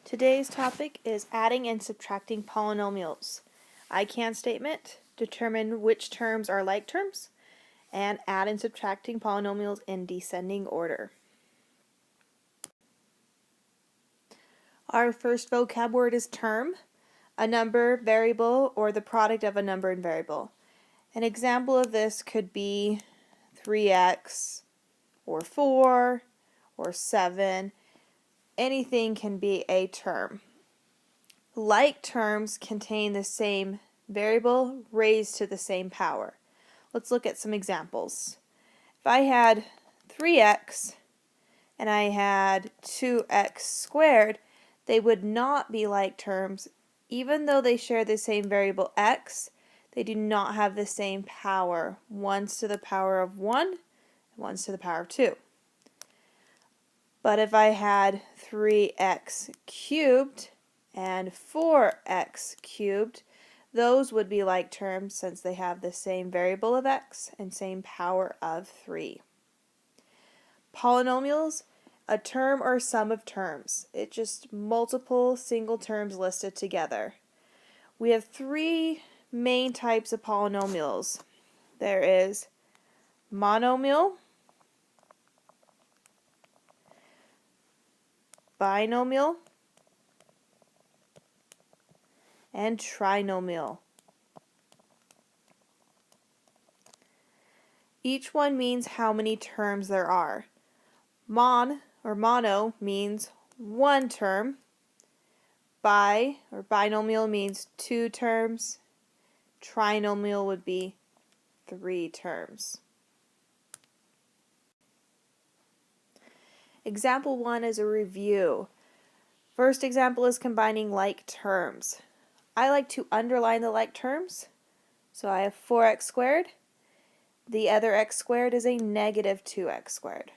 Today's topic is adding and subtracting polynomials. I can statement, determine which terms are like terms, and add and subtracting polynomials in descending order. Our first vocab word is term, a number, variable, or the product of a number and variable. An example of this could be 3x, or 4, or 7. Anything can be a term. Like terms contain the same variable raised to the same power. Let's look at some examples. If I had 3x and I had 2x squared, they would not be like terms. Even though they share the same variable x, they do not have the same power. One's to the power of 1, and one's to the power of 2. But if I had 3x cubed and 4x cubed, those would be like terms since they have the same variable of x and same power of 3. Polynomials, a term or sum of terms. It's just multiple single terms listed together. We have three main types of polynomials. There is monomial, binomial, and trinomial. Each one means how many terms there are. Mon or mono means one term. Bi or binomial means 2 terms. Trinomial would be 3 terms. Example 1 is a review. First example is combining like terms. I like to underline the like terms. So I have 4x squared. The other x squared is a negative 2x squared.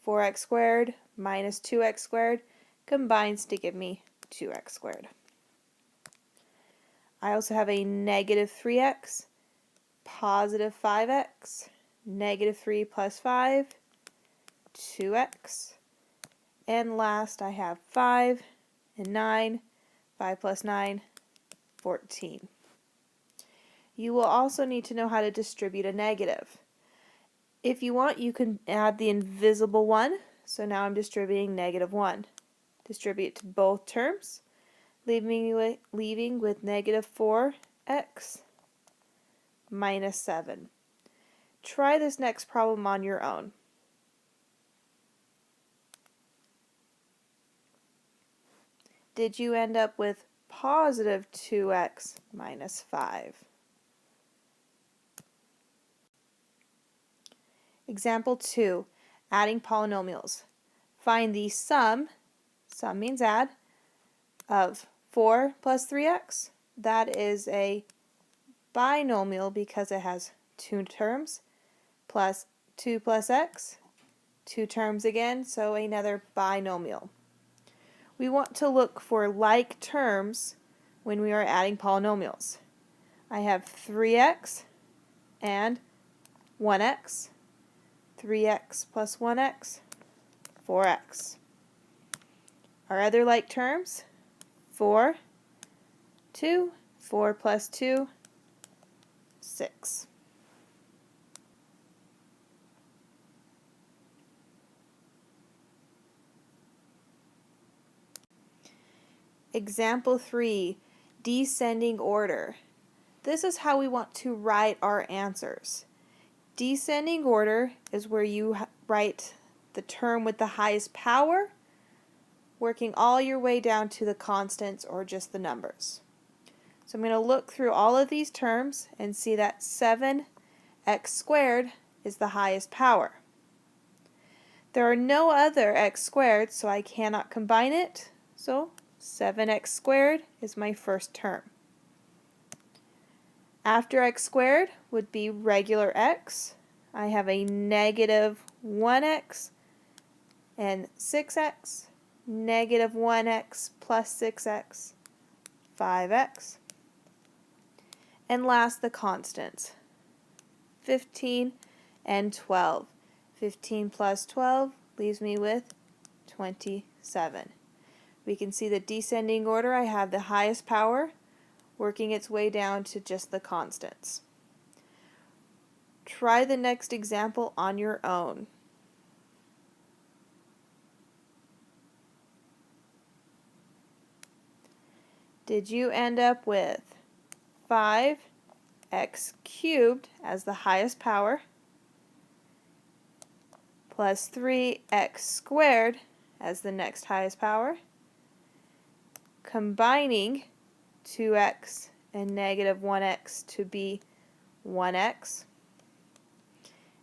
4x squared minus 2x squared combines to give me 2x squared. I also have a negative 3x, positive 5x, negative 3 plus 5, 2x. And last I have 5 and 9, 5 plus 9, 14. You will also need to know how to distribute a negative. If you want, you can add the invisible one. So now I'm distributing negative 1. Distribute to both terms, leaving with negative 4x minus 7. Try this next problem on your own. Did you end up with positive 2x minus 5? Example 2, adding polynomials. Find the sum means add, of 4 plus 3x. That is a binomial because it has 2 terms, plus 2 plus x, 2 terms again, so another binomial. We want to look for like terms when we are adding polynomials. I have 3x and 1x. 3x plus 1x, 4x. Our other like terms, 4, 2, 4 plus 2, 6. Example 3, descending order. This is how we want to write our answers. Descending order is where you write the term with the highest power, working all your way down to the constants or just the numbers. So I'm going to look through all of these terms and see that 7x squared is the highest power. There are no other x squared, so I cannot combine it, so 7x squared is my first term. After x squared would be regular x. I have a negative 1x and 6x, negative 1x plus 6x, 5x. And last, the constants, 15 and 12. 15 plus 12 leaves me with 27. We can see the descending order. I have the highest power working its way down to just the constants. Try the next example on your own. Did you end up with 5x cubed as the highest power plus 3x squared as the next highest power, combining 2x and negative 1x to be 1x,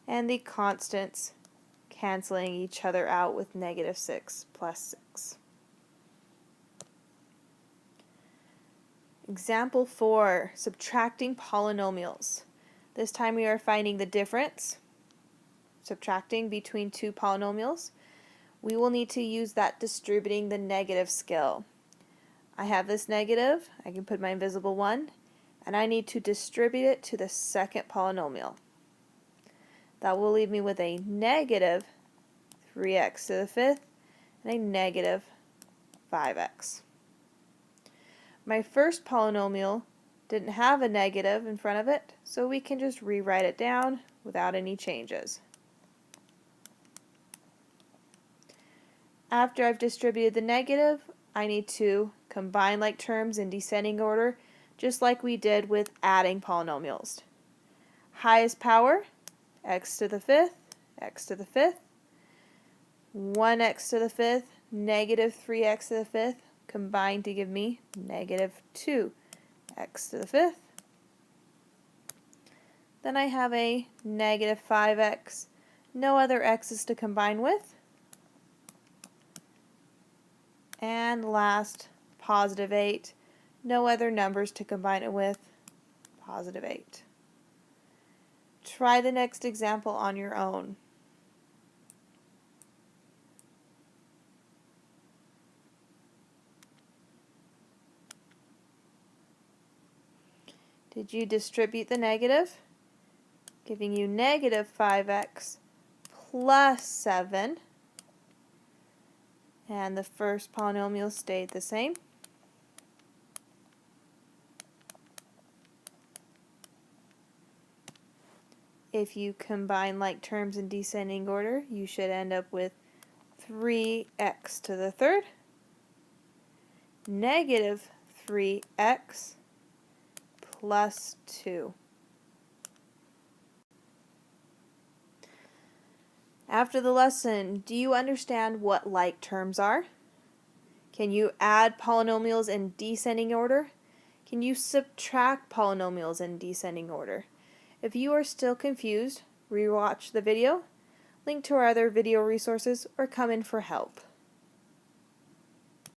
and the constants canceling each other out with negative 6 plus 6. Example 4, subtracting polynomials. This time we are finding the difference, subtracting between two polynomials. We will need to use that distributing the negative skill. I have this negative, I can put my invisible 1, and I need to distribute it to the second polynomial. That will leave me with a negative 3x to the fifth and a negative 5x. My first polynomial didn't have a negative in front of it, so we can just rewrite it down without any changes. After I've distributed the negative, I need to combine like terms in descending order, just like we did with adding polynomials. Highest power, x to the fifth, 1x to the fifth, negative 3x to the fifth, combined to give me negative 2x to the fifth. Then I have a negative 5x, no other x's to combine with. And last, positive 8, no other numbers to combine it with, positive 8. Try the next example on your own. Did you distribute the negative? Giving you negative 5x plus 7. And the first polynomial stayed the same. If you combine like terms in descending order, you should end up with 3x to the third, negative 3x plus 2. After the lesson, do you understand what like terms are? Can you add polynomials in descending order? Can you subtract polynomials in descending order? If you are still confused, rewatch the video, link to our other video resources, or come in for help.